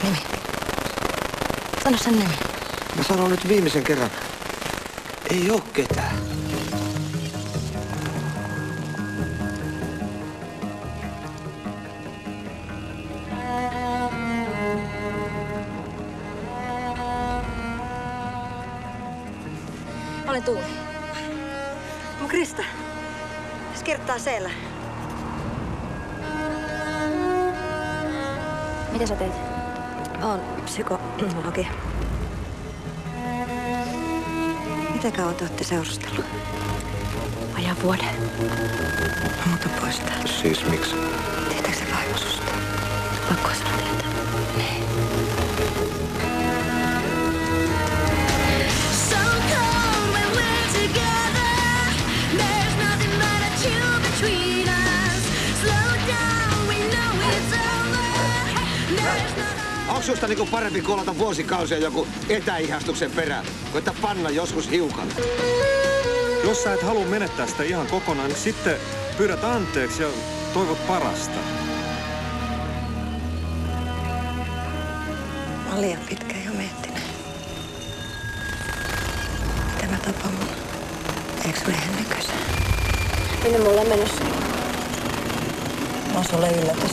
nimi? Sano sen nimi. Mä sanon nyt viimeisen kerran. Ei oo ketään. Mä olen Tuuli. Mun Krista. Se kirjoittaa siellä. Mitä sä teet? Oon psykologi. Miten kauan te ootte seurustellut? Vajaa vuoden. Muuta pois täältä. Siis miksi? Tietääkö se vaimo susta? Pakko sanoa tietää. Niin. Onks susta niinku parempi kolata vuosikausia joku etäihastuksen perään, koetta panna joskus hiukan? Jos sä et halua menettää sitä ihan kokonaan, niin sitten pyydät anteeksi ja toivot parasta. Mä oon liian pitkään jo miettinyt. Miten mä tapan mun ex-miehen näköisen. Minne mulla on menossa? Mä oon sulle yllätys.